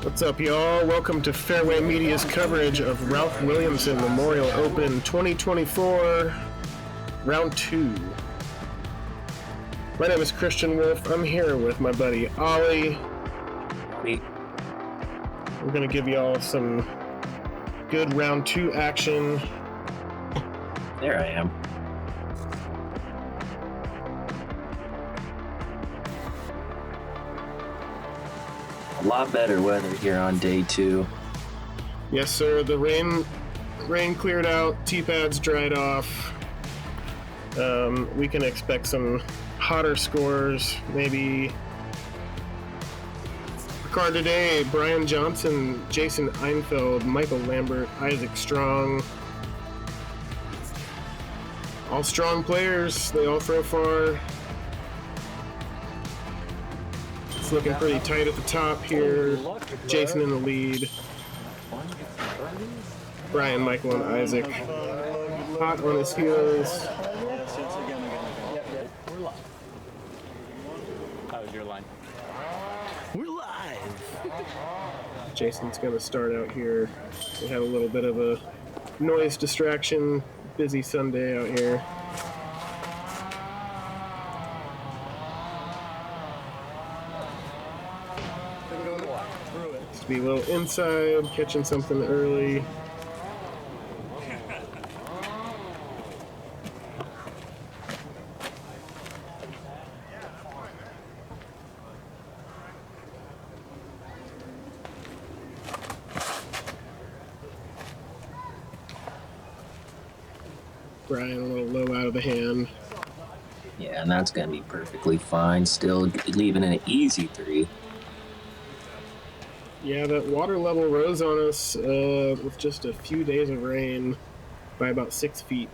What's up, y'all? Welcome to Fairway Media's coverage of Ralph Williamson Memorial Open 2024, Round 2. My name is Christian Wolf. I'm here with my buddy Ollie. We're going to give y'all some good Round 2 action. There I am. A lot better weather here on day 2. Yes, sir. The rain cleared out. Tee pads dried off. We can expect some hotter scores. Maybe card today: Brian Johnson, Jason Einfeld, Michael Lambert, Isaac Strong. All strong players. They all throw far. It's looking pretty tight at the top here. Jason in the lead. Brian, Michael, and Isaac hot on his heels. How was your line? We're live! Jason's going to start out here. We had a little bit of a noise distraction. Busy Sunday out here. Just to be a little inside, catching something early. Brian a little low out of the hand. Yeah, and that's going to be perfectly fine. Still leaving an easy 3. Yeah, that water level rose on us with just a few days of rain by about 6 feet.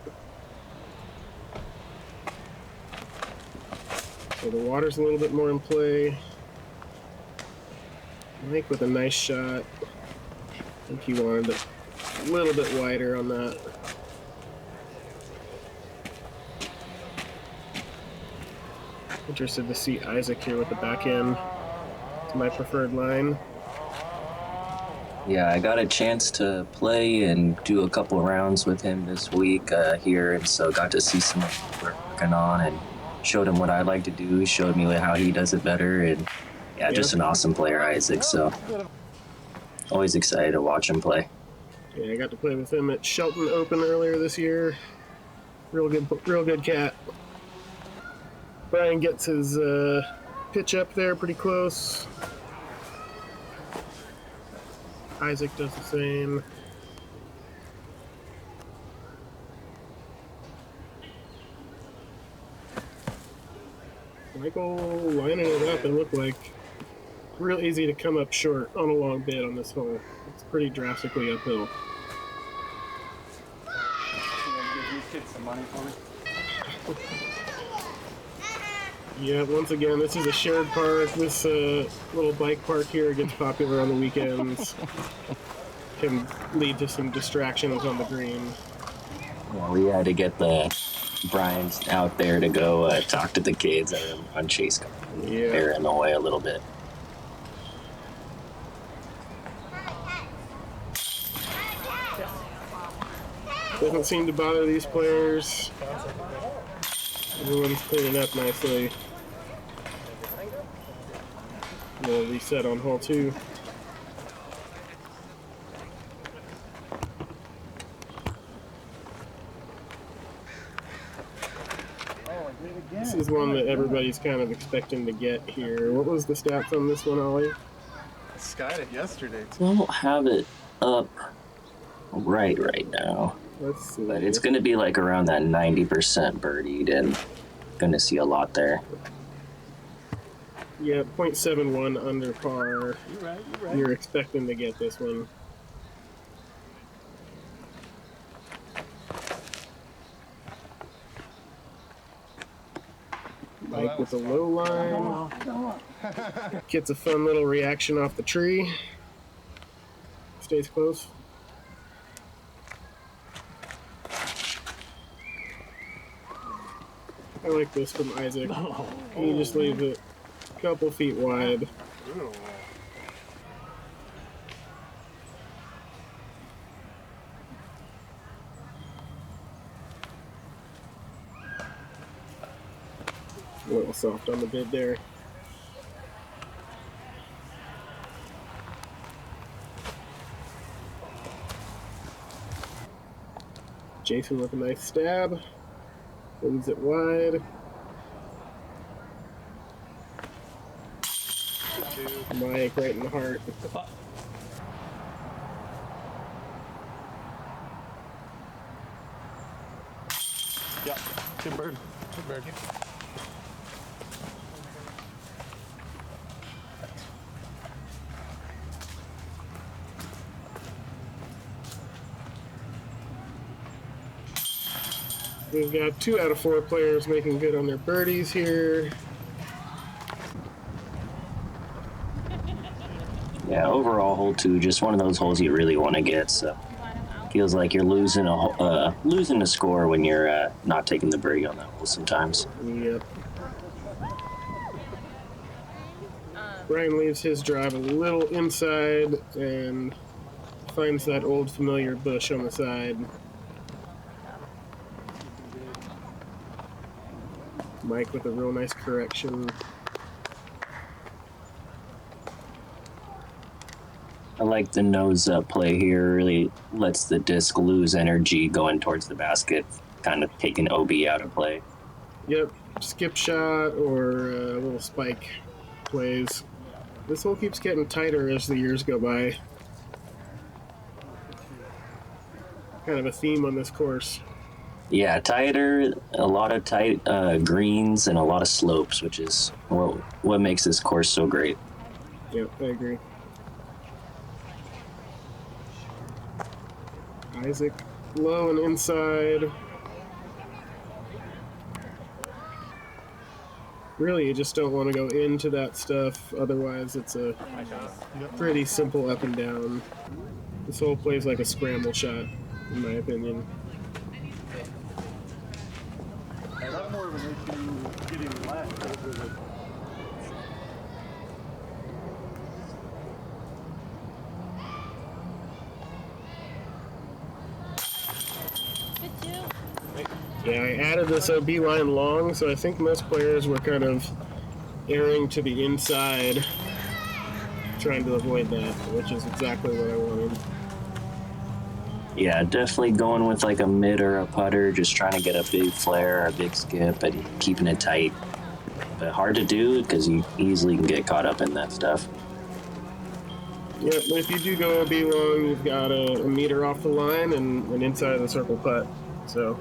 So the water's a little bit more in play. Mike with a nice shot. I think he wanted a little bit wider on that. Interested to see Isaac here with the back end. It's my preferred line. Yeah, I got a chance to play and do a couple rounds with him this week here, and so got to see some of what we're working on and showed him what I like to do. He showed me how he does it better, and yeah, just an awesome player, Isaac. So always excited to watch him play. Yeah, I got to play with him at Shelton Open earlier this year. Real good cat. Brian gets his pitch up there pretty close. Isaac does the same. Michael lining it up and looked like real easy to come up short on a long bit on this hole. It's pretty drastically uphill. Give these kids some money for me? Yeah, once again, this is a shared park. This little bike park here gets popular on the weekends. Can lead to some distractions on the green. Yeah, we had to get the Brian's out there to go talk to the kids on Chase. Yeah. They're in the way a little bit. Doesn't seem to bother these players. Everyone's cleaning up nicely. We'll reset on hole 2. This is one that everybody's kind of expecting to get here. What was the stats on this one, Ollie? I skied it yesterday. Don't have it up right now. Let's see. But it's going to be like around that 90% birdied, and going to see a lot there. Yeah, 0.71 under par. You're right. You're expecting to get this one. Mike with a low line. Gets a fun little reaction off the tree. Stays close. I like this from Isaac. He just leaves it a couple feet wide. A little soft on the bid there. Jason with a nice stab. Leaves it wide. Mike right in the heart. Yeah, good bird. Good bird. We've got 2 out of 4 players making good on their birdies here. Yeah, overall hole 2, just one of those holes you really want to get. So feels like you're losing a score when you're not taking the birdie on that hole sometimes. Yep. Brian leaves his drive a little inside and finds that old familiar bush on the side. Mike with a real nice correction. I like the nose up play here. Really lets the disc lose energy going towards the basket, kind of taking OB out of play. Yep, skip shot or a little spike plays. This hole keeps getting tighter as the years go by. Kind of a theme on this course. Yeah, tighter, a lot of tight greens and a lot of slopes, which is what makes this course so great. Yep, I agree. Isaac low and inside. Really, you just don't want to go into that stuff, otherwise it's a pretty simple up and down. This hole plays like a scramble shot, in my opinion. A lot more of an issue getting left over the Yeah, I added this OB line long, so I think most players were kind of erring to the inside, trying to avoid that, which is exactly what I wanted. Yeah, definitely going with like a mid or a putter, just trying to get a big flare, a big skip, and keeping it tight. But hard to do because you easily can get caught up in that stuff. Yep, but if you do go OB long, you've got a meter off the line and an inside of the circle putt. So,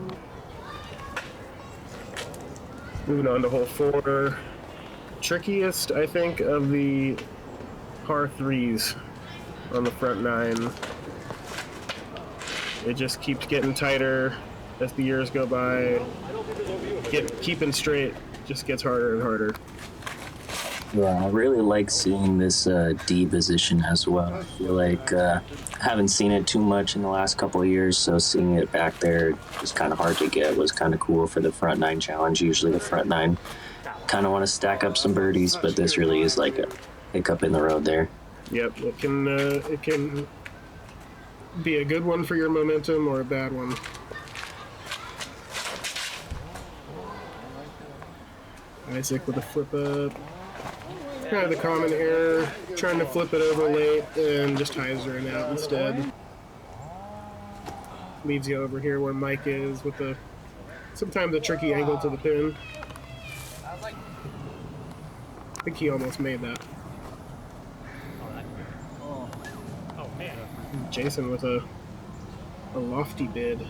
moving on to hole 4. Trickiest, I think, of the par 3s on the front 9. It just keeps getting tighter as the years go by. Keeping straight just gets harder and harder. Yeah, I really like seeing this D position as well. I feel like haven't seen it too much in the last couple of years, so seeing it back there was kind of hard to get. Was kind of cool for the front 9 challenge. Usually the front 9 kind of want to stack up some birdies, but this really is like a hiccup in the road there. Yep, it can be a good one for your momentum or a bad one. Isaac with a flip up. Kind of the common error, trying to flip it over late and just hyzering out instead. Leaves you over here where Mike is with sometimes a tricky angle to the pin. I think he almost made that. Jason with a lofty bid.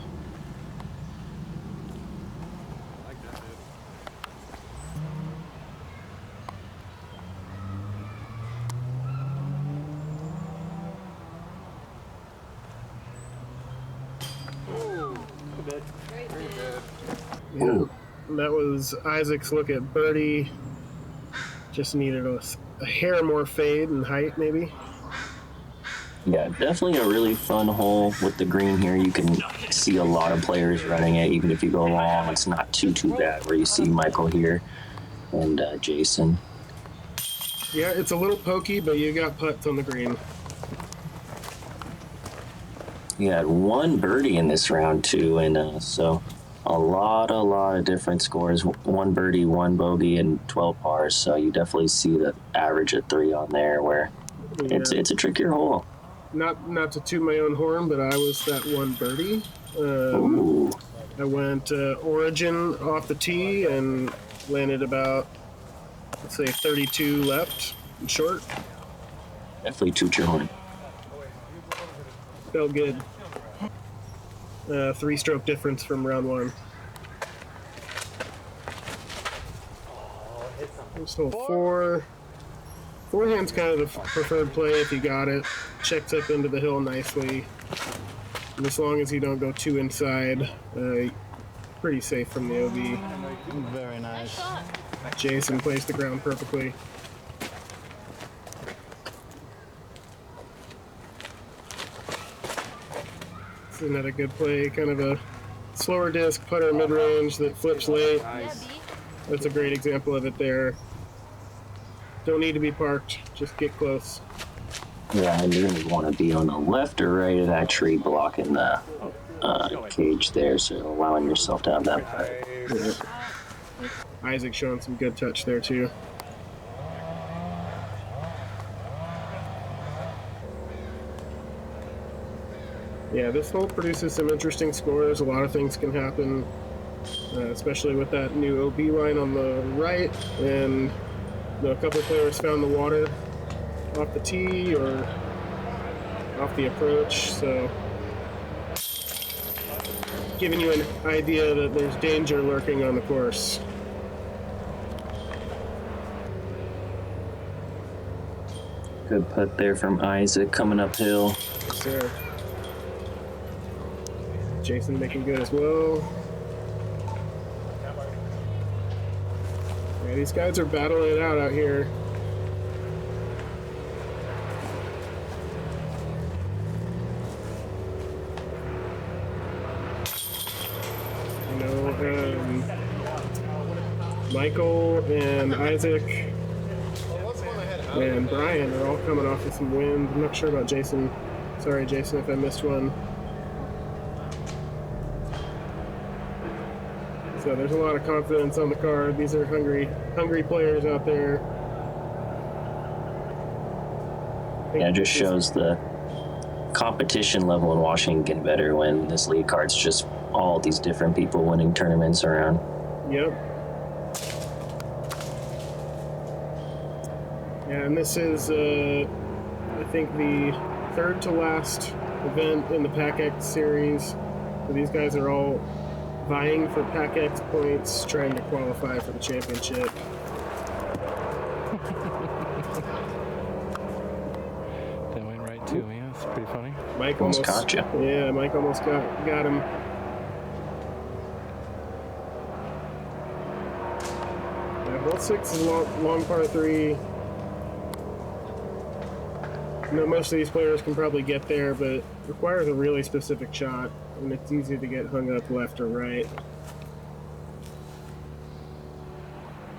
Yeah, that was Isaac's look at birdie. Just needed a hair more fade and height, maybe. Yeah, definitely a really fun hole with the green here. You can see a lot of players running it, even if you go long. It's not too bad where you see Michael here and Jason. Yeah, it's a little pokey, but you got putts on the green. You had 1 birdie in this round too, and so a lot of different scores. 1 birdie, 1 bogey, and 12 pars. So you definitely see the average of 3 on there, where it's a trickier hole. Not to toot my own horn, but I was that 1 birdie. Ooh. I went origin off the tee and landed about, let's say, 32 left and short. Definitely toot your horn. Felt good. 3-stroke difference from round 1. So 4. Forehand's kind of the preferred play if you got it. Checks up into the hill nicely. And as long as you don't go too inside, pretty safe from the OB. Very nice. Jason plays the ground perfectly. This is another good play, kind of a slower disc putter mid-range that flips late. That's a great example of it there. Don't need to be parked, just get close. Yeah, and you're going to want to be on the left or right of that tree blocking the cage there, so allowing yourself to have that putt. Yeah. Isaac showing some good touch there too. Yeah, this hole produces some interesting scores. A lot of things can happen, especially with that new OB line on the right, and a couple players found the water off the tee or off the approach, so giving you an idea that there's danger lurking on the course. Good putt there from Isaac coming uphill. Yes, sir. Jason making good as well. Yeah, these guys are battling it out here. You know, Michael and Isaac and Brian are all coming off of some wind. I'm not sure about Jason. Sorry, Jason, if I missed one. So there's a lot of confidence on the card. These are hungry players out there. Yeah, it just shows the competition level in Washington getting better when this lead card's just all these different people winning tournaments around. Yep. Yeah, and this is, I think, the third to last event in the PAC-X series. So these guys are all vying for PAC-X points, trying to qualify for the championship. That went right to me. That's pretty funny. Mike Almost caught you. Yeah, Mike almost got him. Yeah, hole 6 is long par 3. You know, most of these players can probably get there, but it requires a really specific shot, and it's easy to get hung up left or right.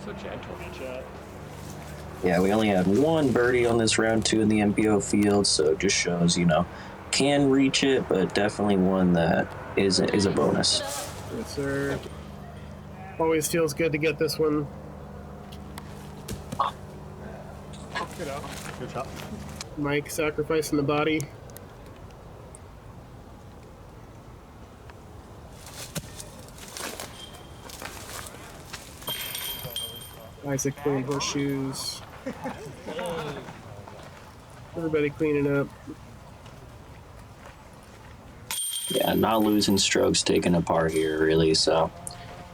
So gentle. Shot. Yeah, we only had 1 birdie on this round 2 in the MPO field, so it just shows, can reach it, but definitely one that is a bonus. Yes, sir. Always feels good to get this one. Good shot. Mike sacrificing the body. Isaac playing horseshoes. Everybody cleaning up. Yeah, not losing strokes, taking a par here, really, so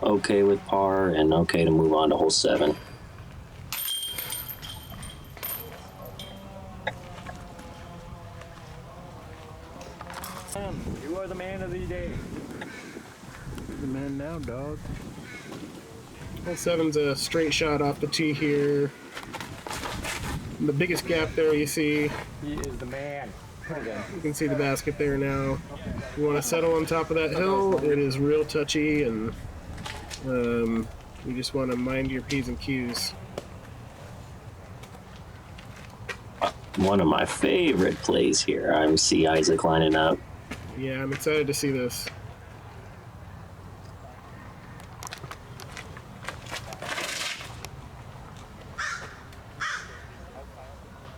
okay with par and okay to move on to hole 7. You are the man of the day. The man now, dog. Hole 7's a straight shot off the tee here. The biggest gap there you see. He is the man. You can see the basket there now. You want to settle on top of that hill. It is real touchy, and you just want to mind your P's and Q's. One of my favorite plays here. I see Isaac lining up. Yeah, I'm excited to see this.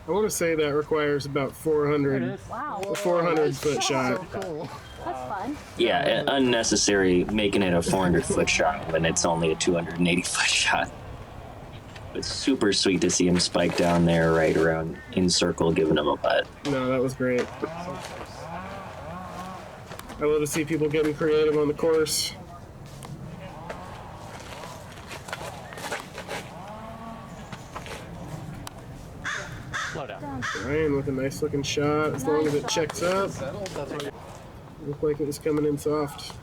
I want to say that requires about 400, Wow. a 400-foot shot. Cool. That's fun. Yeah, unnecessary making it a 400-foot shot when it's only a 280-foot shot. It's super sweet to see him spike down there right around in circle, giving him a putt. No, that was great. I love to see people getting creative on the course. Slow down. Ryan with a nice looking shot, as long as it checks up. Looked like it was coming in soft.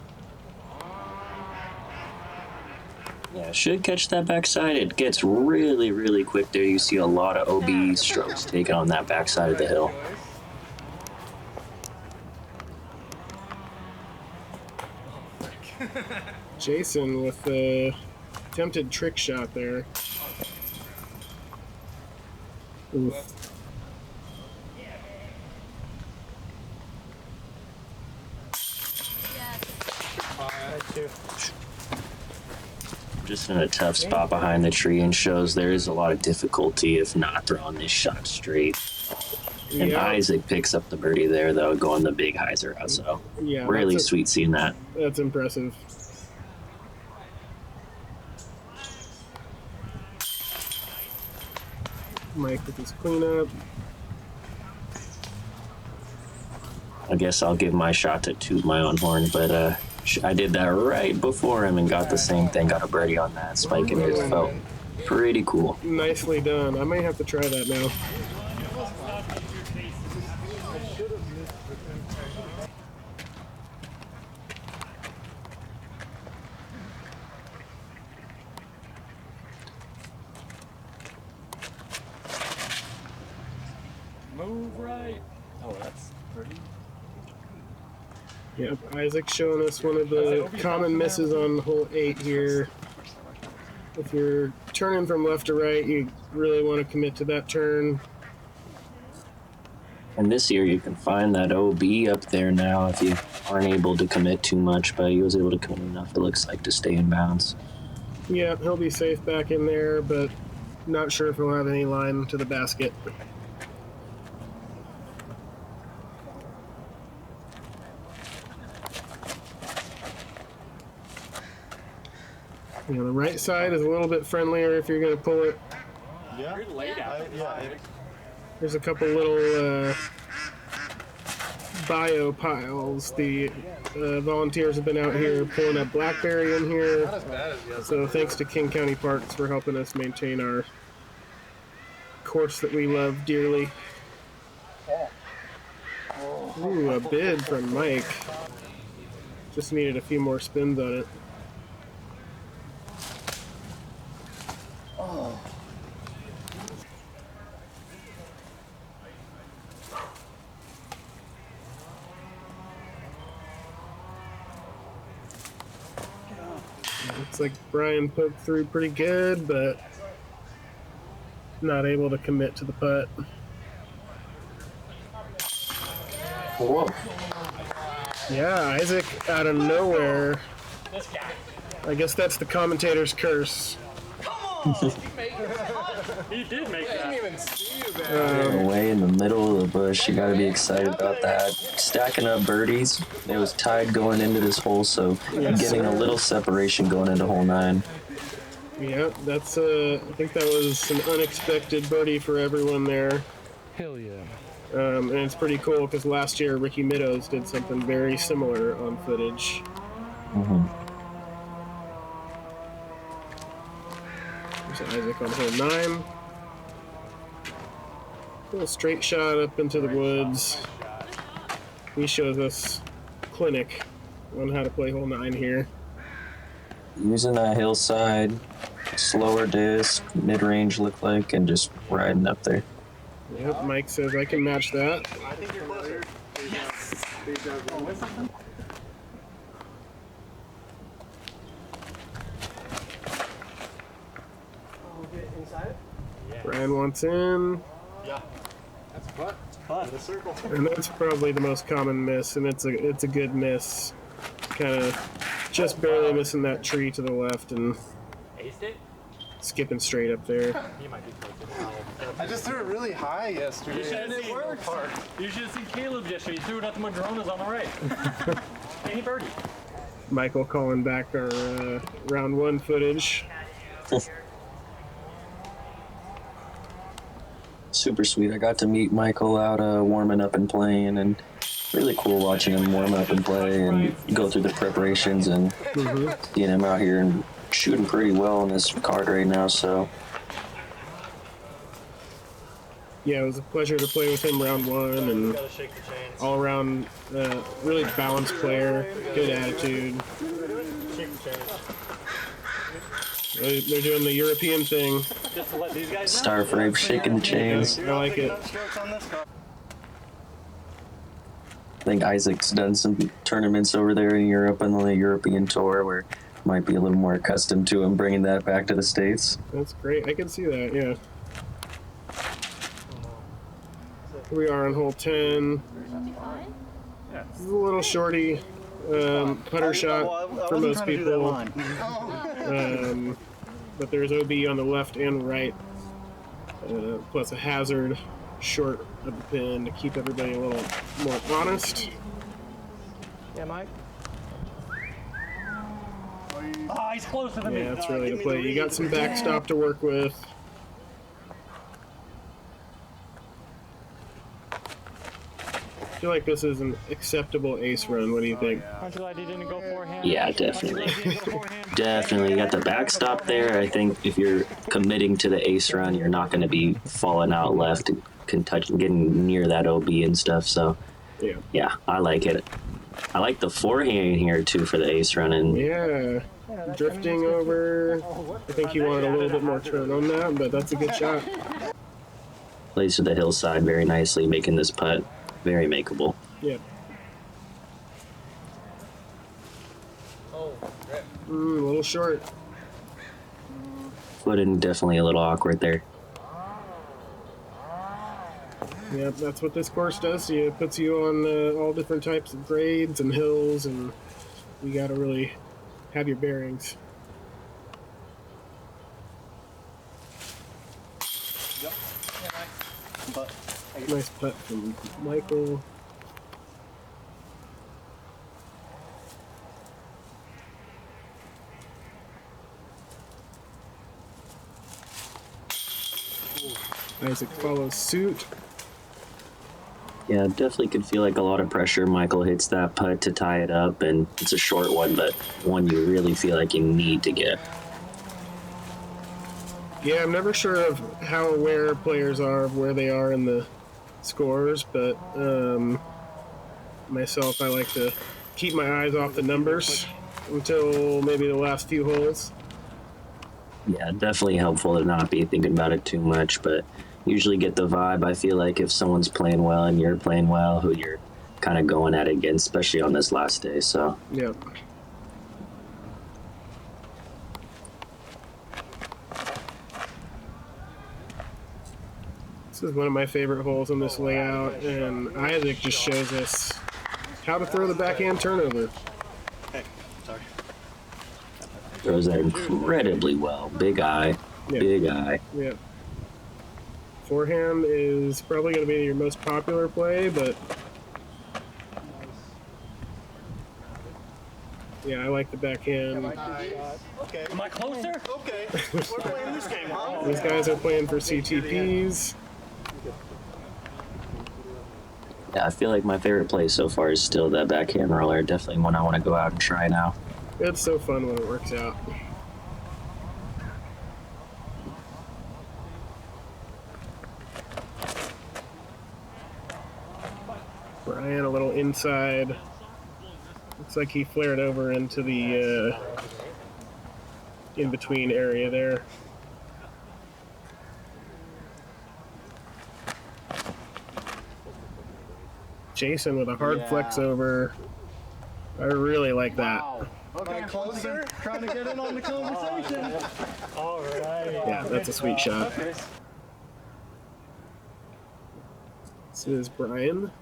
Yeah, should catch that backside. It gets really, really quick there. You see a lot of OB strokes taken on that backside of the hill. Jason with the attempted trick shot there. Oof. Just in a tough spot behind the tree and shows there is a lot of difficulty if not throwing this shot straight. And Yeah. Isaac picks up the birdie there, though, going the big hyzer out. So Yeah, really that's sweet seeing that. That's impressive. Mike with his cleanup. I guess I'll give my shot to toot my own horn, but I did that right before him and got the same thing. Got a birdie on that spike, and it felt pretty cool. Nicely done. I may have to try that now. Move right. Oh, that's pretty. Yep, Isaac's showing us one of the common misses on hole 8 here. If you're turning from left to right, you really want to commit to that turn. And this year you can find that OB up there now if you aren't able to commit too much, but he was able to commit enough, it looks like, to stay in bounds. Yeah, he'll be safe back in there, but not sure if he'll have any line to the basket. You know, the right side is a little bit friendlier if you're going to pull it. Yeah. You're laid out. There's a couple little bio piles. The volunteers have been out here pulling up blackberry in here. Not as bad as the other. So thanks to King County Parks for helping us maintain our course that we love dearly. Ooh, a bid from Mike. Just needed a few more spins on it. Looks like Brian poked through pretty good, but not able to commit to the putt. Whoa. Yeah, Isaac out of nowhere. I guess that's the commentator's curse. He did make that. Even see you there. Away in the middle of the bush, you gotta be excited about that. Stacking up birdies. It was tied going into this hole, so getting a little separation going into hole 9. Yeah, that's I think that was an unexpected birdie for everyone there. Hell yeah. And it's pretty cool because last year Ricky Meadows did something very similar on footage. There's Isaac on hole 9. Little straight shot up into the woods. He shows us clinic on how to play hole 9 here. Using that hillside, slower disc, mid-range look like, and just riding up there. Yep, Mike says I can match that. I think you're closer. Yes. Brian wants in, Yeah. That's a putt. Putt. In a circle. and that's probably the most common miss, and it's a good miss. Kind of just barely missing that tree to the left and Aced it? skipping straight up there. He might be closer. I just threw it really high yesterday. And it worked. You should have seen Caleb yesterday. He threw it at the Madronas on the right. And he birdied. Michael calling back our round 1 footage. Super sweet. I got to meet Michael out warming up and playing, and really cool watching him warm up and play and go through the preparations and seeing him out here and shooting pretty well on this card right now. So Yeah, it was a pleasure to play with him round 1, and all around really balanced player, good attitude. They're doing the European thing. Just to let these guys know. Star Frame shaking the chains. I like it. I think Isaac's done some tournaments over there in Europe on the European tour where might be a little more accustomed to him bringing that back to the States. That's great. I can see that, yeah. Here we are on hole 10. This is a little shorty putter shot for most people. But there's OB on the left and right, plus a hazard short of the pin to keep everybody a little more honest. Yeah, Mike. Oh, he's closer than me. Yeah, that's really the play. You got some backstop to work with. I feel like this is an acceptable ace run. What do you think? Aren't you glad he didn't go forehand? Yeah, definitely. Definitely. You got the backstop there. I think if you're committing to the ace run, you're not going to be falling out left and getting near that OB and stuff. So, yeah, I like it. I like the forehand here, too, for the ace run. And yeah, drifting over. I think he wanted a little bit more turn on that, but that's a good shot. plays to the hillside very nicely, making this putt very makeable. Yeah. A little short. Footing definitely a little awkward there. Yep, that's what this course does to you. It puts you on all different types of grades and hills, and you got to really have your bearings. Yep. But Nice putt from Michael. Isaac follows suit. Yeah, definitely could feel like a lot of pressure. Michael hits that putt to tie it up, and it's a short one, but one you really feel like you need to get. Yeah, I'm never sure of how aware players are of where they are in the scores, but myself, I like to keep my eyes off the numbers until maybe the last few holes. Yeah, definitely helpful to not be thinking about it too much, but usually get the vibe. I feel like if someone's playing well and you're playing well, who you're kind of going at it against, especially on this last day. So Yeah. This is one of my favorite holes in this layout, and Isaac just shows us how to throw the backhand turnover. hey, sorry. throws that incredibly well. Big eye, Yeah. big eye. Yeah. Forehand is probably going to be your most popular play, but yeah, I like the backhand. Okay. Am I closer? Okay. We're playing this game, huh? These guys are playing for CTPs. Yeah, I feel like my favorite play so far is still that backhand roller. Definitely one I want to go out and try now. It's so fun when it works out. Brian, a little inside. Looks like he flared over into the in-between area there. Jason with a hard flex over. I really like that. Okay, closer. Trying to get in on the conversation. All right. Yeah, that's a sweet shot. This is Brian.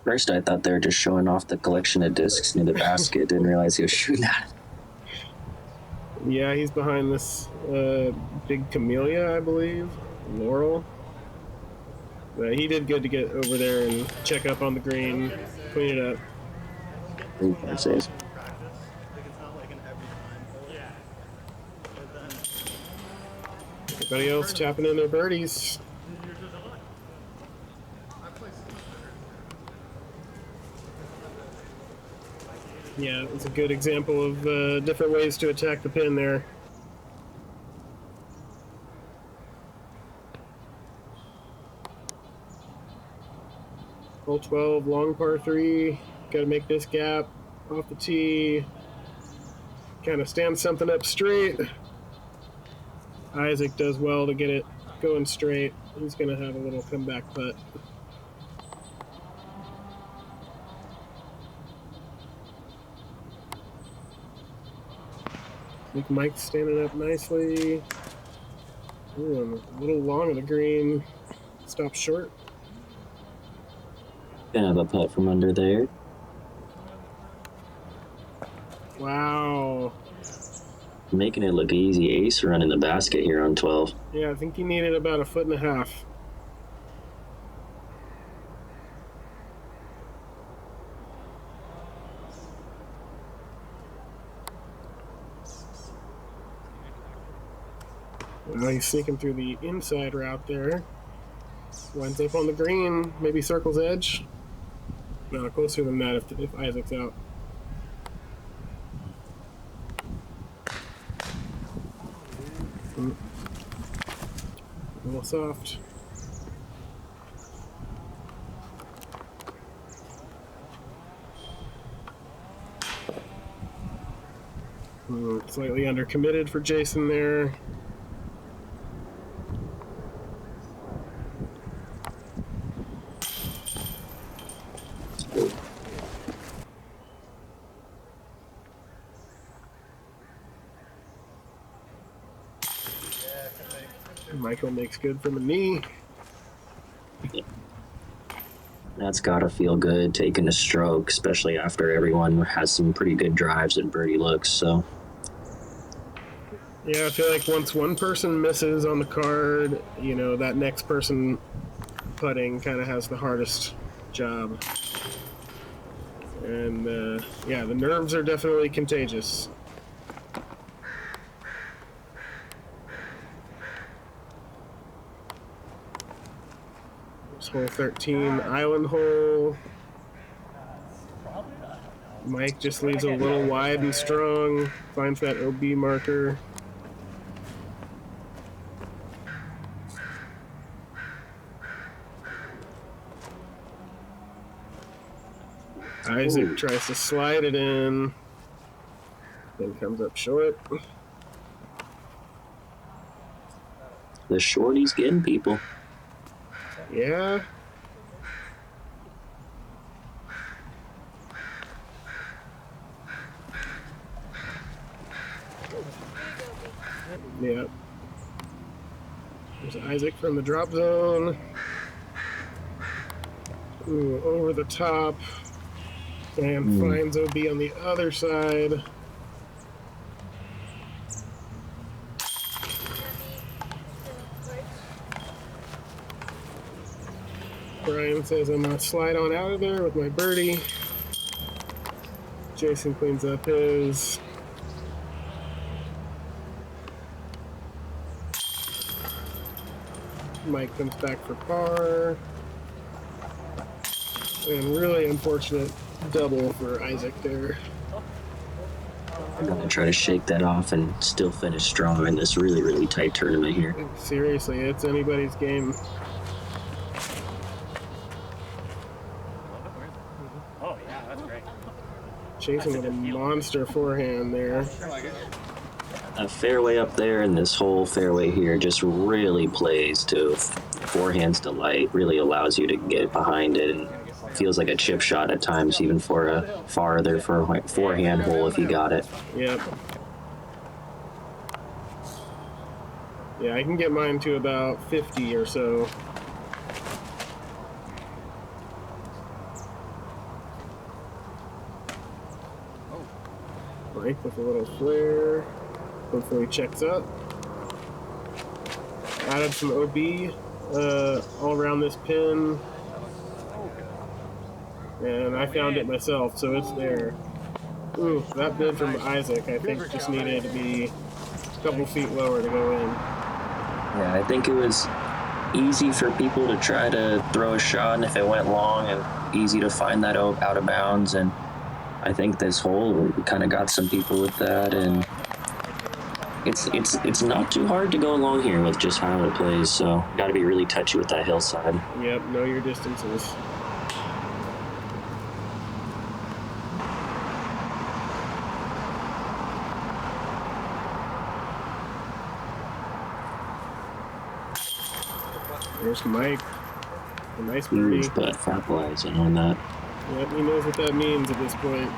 First, I thought they were just showing off the collection of discs near the basket. Didn't realize he was shooting at it. Yeah, he's behind this big camellia, I believe. Laurel. But he did good to get over there and check up on the green, clean it up. Green par saves. Everybody else tapping in their birdies. Yeah, it's a good example of different ways to attack the pin there. Hole 12, long par 3. Got to make this gap off the tee. Kind of stand something up straight. Isaac does well to get it going straight. He's going to have a little comeback putt. I think Mike's standing up nicely. Ooh, a little long of the green. Stop short. Gonna have a putt from under there. Wow. Making it look easy. Ace run in the basket here on 12. Yeah, I think he needed about 1.5 feet. Well, he's sneaking through the inside route there. Winds up on the green, maybe circles edge. No, closer than that if Isaac's out. A little soft. Slightly undercommitted for Jason there. Michael makes good from a knee. That's gotta feel good taking a stroke, especially after everyone has some pretty good drives and birdie looks. So Yeah, I feel like once one person misses on the card, you know, that next person putting kind of has the hardest job. And yeah, the nerves are definitely contagious. There's hole 13, island hole. Mike just leaves a little wide and strong, finds that OB marker. Isaac tries to slide it in, then comes up short. the shorty's getting people. Yeah. Yeah. There's Isaac from the drop zone. Ooh, over the top. And finds OB on the other side. Brian says I'm gonna slide on out of there with my birdie. Jason cleans up his. Mike comes back for par. And really unfortunate double for Isaac there. I'm gonna try to shake that off and still finish strong in this really, really tight tournament here. Seriously, it's anybody's game. Oh, yeah, that's great. Chasing with a monster forehand there. A fairway up there and this whole fairway here just really plays to forehand's delight, really allows you to get behind it, and feels like a chip shot at times, even for a farther forehand hole if you got it. Yep. Yeah, I can get mine to about 50 or so. Mike with a little flare. Hopefully checks up. Added some OB all around this pin. And I found it myself, so it's there. Ooh, that bid from Isaac, I think, just needed to be a couple feet lower to go in. Yeah, I think it was easy for people to try to throw a shot, and if it went long, and easy to find that out of bounds. And I think this hole kind of got some people with that, and it's not too hard to go along here with just how it plays. So got to be really touchy with that hillside. Yep, know your distances. There's Mike. A nice birdie. Huge putt, capitalizing on that. Yep, he knows what that means at this point.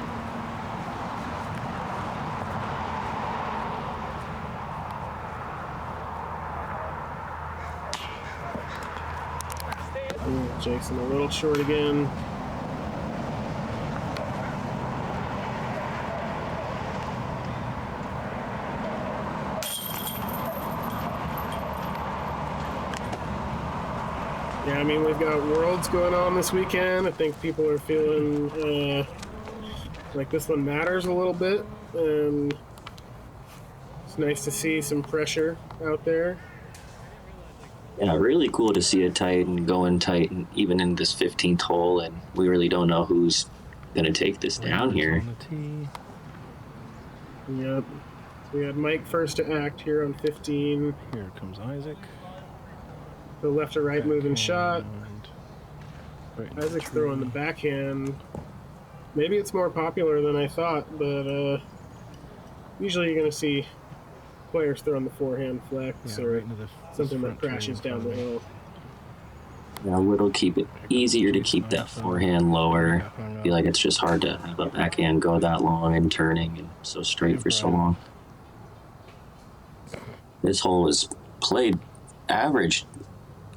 Ooh, Jason a little short again. Yeah, I mean, we've got Worlds going on this weekend. I think people are feeling like this one matters a little bit. And it's nice to see some pressure out there. Yeah, really cool to see it tight and going tight, and even in this 15th hole. And we really don't know who's going to take this down here. On the tee. Yep. So we had Mike first to act here on 15. Here comes Isaac. The left or right moving shot. Right in the Isaac's tree. throwing the backhand. Maybe it's more popular than I thought, but usually you're going to see players throwing the forehand flex Yeah, or right into the something that front tree crashes in down front the of me. hill. Yeah, it'll keep it easier to keep that forehand lower. I feel like it's just hard to have a backhand go that long and turning and so straight for so long. This hole was played average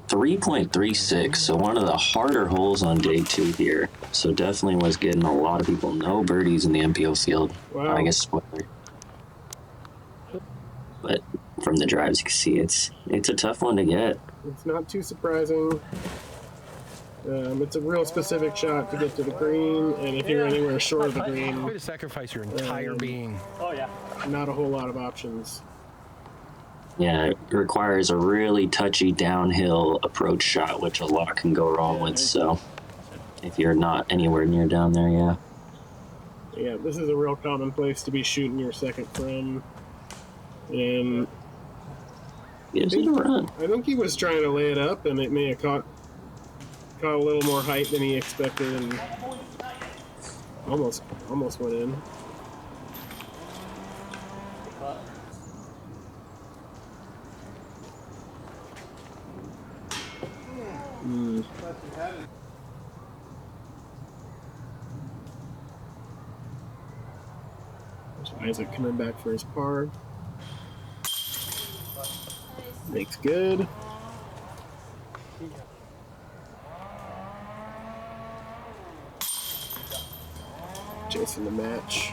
3.36, so one of the harder holes on day 2 here. So definitely was getting a lot of people no birdies in the MPO field. Wow. I guess spoiler. But from the drives you can see it's a tough one to get. It's not too surprising. It's a real specific shot to get to the green, and if you're anywhere short of the Way green, to sacrifice your entire being. Oh, yeah. not a whole lot of options. Yeah, it requires a really touchy downhill approach shot, which a lot can go wrong with. So if you're not anywhere near down there, yeah. Yeah, this is a real common place to be shooting your second from. And Gives it a run. I think he was trying to lay it up, and it may have caught a little more height than he expected, and almost went in. There's Isaac coming back for his par. Makes good. Jason the match.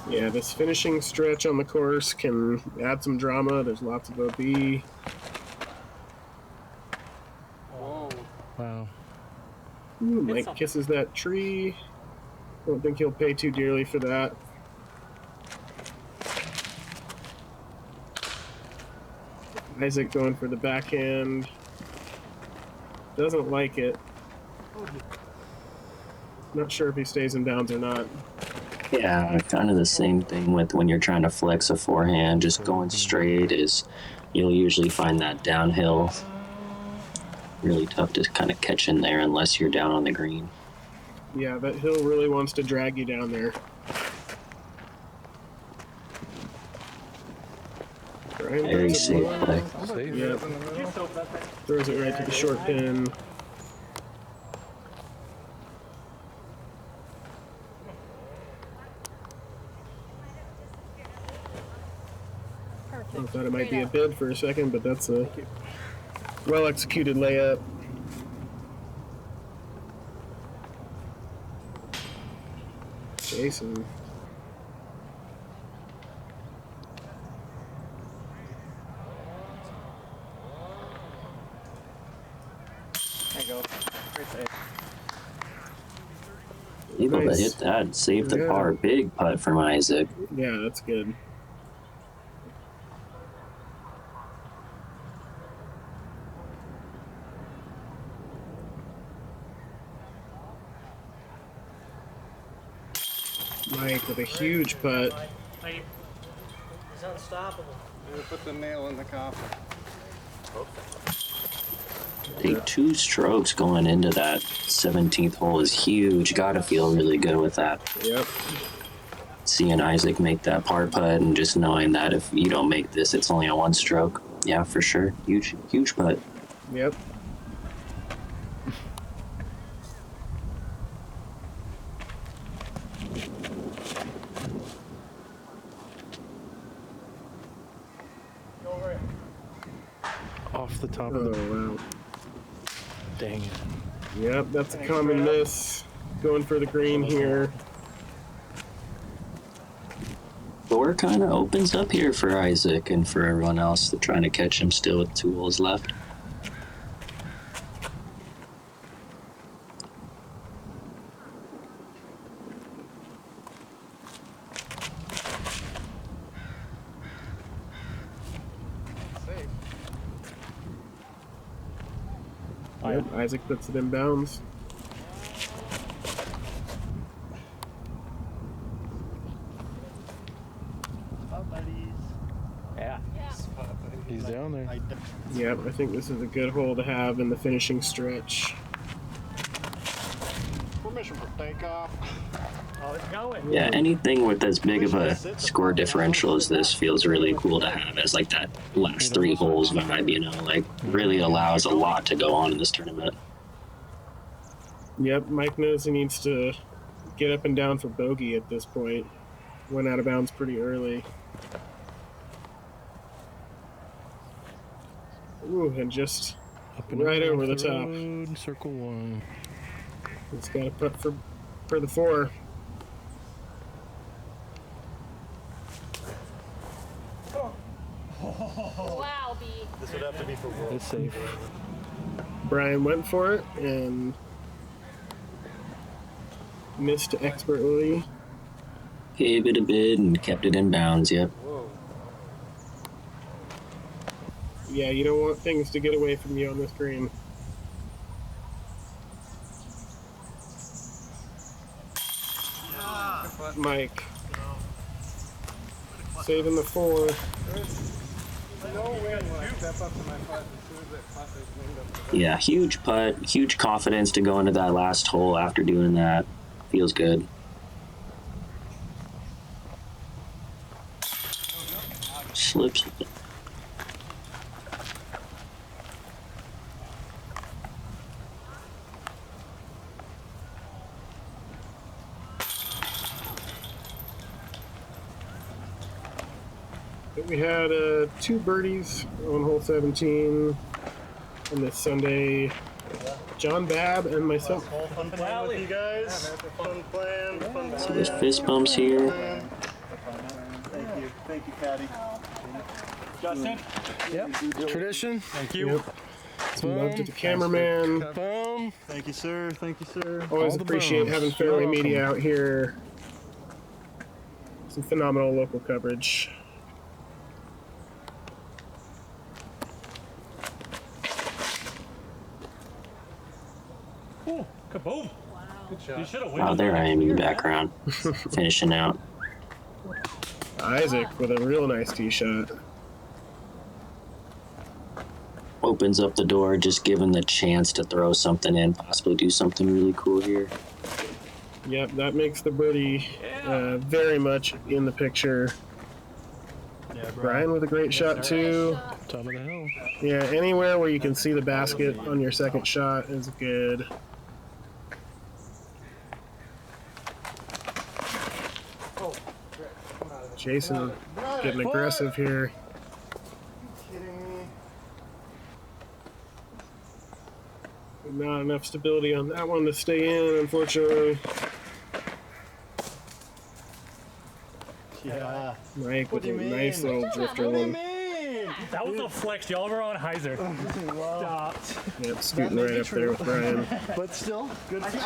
Yeah, this finishing stretch on the course can add some drama. There's lots of OB. Wow. Ooh, Mike kisses that tree. Don't think he'll pay too dearly for that. Isaac going for the backhand. Doesn't like it. Not sure if he stays in bounds or not. Yeah, kind of the same thing with when you're trying to flex a forehand. Just going straight is, you'll usually find that downhill really tough to kind of catch in there unless you're down on the green. Yeah, that hill really wants to drag you down there. Brian Very does it safe well. play. Save Yep. it. Throws it right to the short pin. I thought it might be a bid for a second, but that's a Well executed layup. Jason. There you go. Great save. Able Nice. to hit that, save the Yeah. par. Big putt from Isaac. Yeah, that's good. Mike with a huge putt. He's unstoppable. We put the nail in the coffin. I think 2 strokes going into that 17th hole is huge. Gotta feel really good with that. Yep. Seeing Isaac make that par putt and just knowing that if you don't make this, it's only a 1 stroke. Yeah, for sure. Huge putt. Yep. Over it. Off the top Oh, of the. wow. Dang it. Yep, that's a common miss. Going for the green here. Door kind of opens up here for Isaac and for everyone else. They're trying to catch him still with 2 holes left. Safe. Yep, Isaac puts it in bounds. Yeah. He's down there. Yep, I think this is a good hole to have in the finishing stretch. Permission for takeoff. Oh, it's going. Yeah, anything with as big of a score differential as this feels really cool to have as like that last 3 holes vibe, you know, like really allows a lot to go on in this tournament. Yep, Mike knows he needs to get up and down for bogey at this point. Went out of bounds pretty early. Ooh, and just Up and right around over the top. road, circle 1. It's got to putt for the 4. Wow, B. This would have to be for world. It's safe. Brian went for it and missed expertly. Gave it a bid and kept it in bounds, yep. Yeah, you don't want things to get away from you on this green. Mike. Saving the 4. Yeah, huge putt, huge confidence to go into that last hole after doing that. Feels good. Slips. We had 2 birdies on hole 17 on this Sunday. John Babb and myself. Fun playing with you guys. Fun playing. Fun So playing. there's fist bumps here. Thank you. Thank you, Patty. Justin? Yep. Tradition. Thank you. Yep. Some love to the cameraman. Boom. Thank you, sir. Thank you, sir. Always All the appreciate bones. having Fairway Media out here. Some phenomenal local coverage. Ooh, kaboom. Good shot. You should have Oh, there I am in the background, finishing out. Isaac with a real nice tee shot. Opens up the door, just given the chance to throw something in, possibly do something really cool here. Yep, that makes the birdie very much in the picture. Yeah, Brian with a great shot too. Top of the hill. Yeah, anywhere where you can see the basket on your second shot is good. Jason getting aggressive here. Kidding me? Not enough stability on that one to stay in, unfortunately. Yeah. Mike What with do a you nice mean? little drifter What do you one. mean? That was a flex. Y'all were on Heiser. Stop. Yep, scooting may right be up there with Brian. But still, good for you.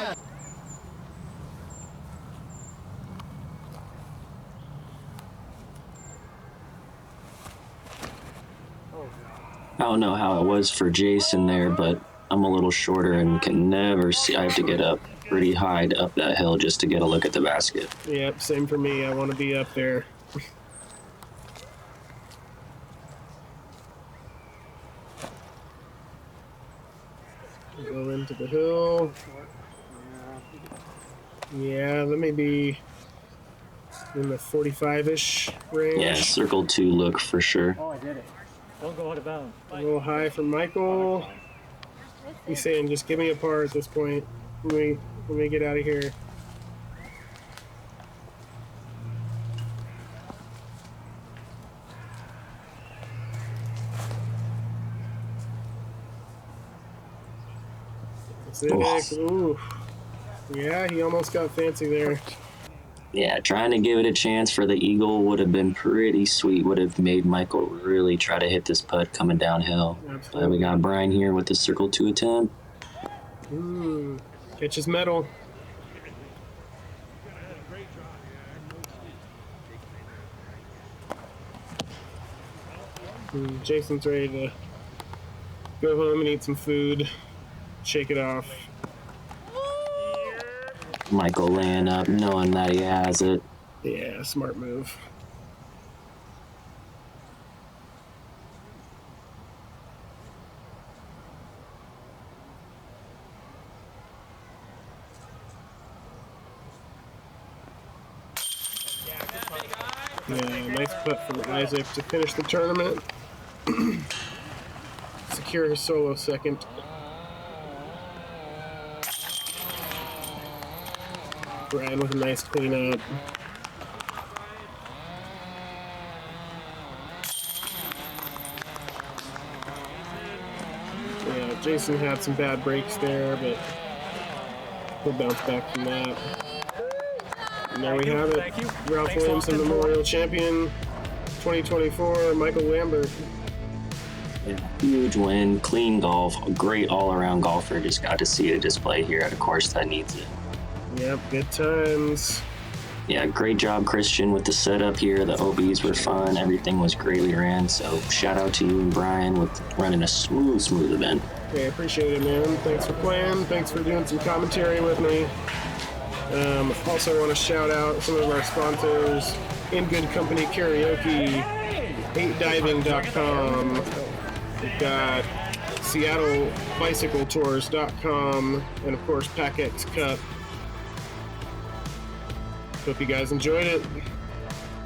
I don't know how it was for Jason there, but I'm a little shorter and can never see. I have to get up pretty high up that hill just to get a look at the basket. Yep, same for me. I want to be up there. Go into the hill. Yeah, that may be in the 45-ish range. Yeah, circle 2 look for sure. Oh, I did it. Don't go out of bounds. A little high from Michael. He's saying, just give me a par at this point. Let me get out of here. Civic, ooh. Yeah, he almost got fancy there. Yeah, trying to give it a chance for the eagle would have been pretty sweet. Would have made Michael really try to hit this putt coming downhill. Absolutely. We got Brian here with the circle 2 attempt. Catches metal. Jason's ready to go home and eat some food, shake it off. Michael laying up, knowing that he has it. Yeah, smart move. Yeah, nice putt from Isaac to finish the tournament. Secure his solo second. Brian with a nice cleanup. Yeah, Jason had some bad breaks there, but he'll bounce back from that. And there we have it. Thank you. Ralph Thanks, Williamson Austin. Memorial Champion 2024, Michael Lambert. Yeah, huge win, clean golf, a great all-around golfer. Just got to see a display here at a course that needs it. Yep, good times. Yeah, great job, Christian, with the setup here. The OBs were fun. Everything was greatly ran. So shout out to you and Brian with running a smooth event. Okay, appreciate it, man. Thanks for playing. Thanks for doing some commentary with me. Also want to shout out some of our sponsors: In Good Company Karaoke, 8diving.com. We've got SeattleBicycleTours.com, and of course PackX Cup. Hope you guys enjoyed it.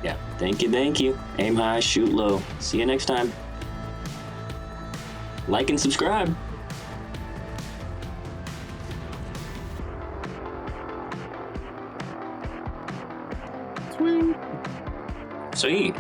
Yeah, thank you. Aim high, shoot low. See you next time. Like and subscribe. Sweet. Sweet.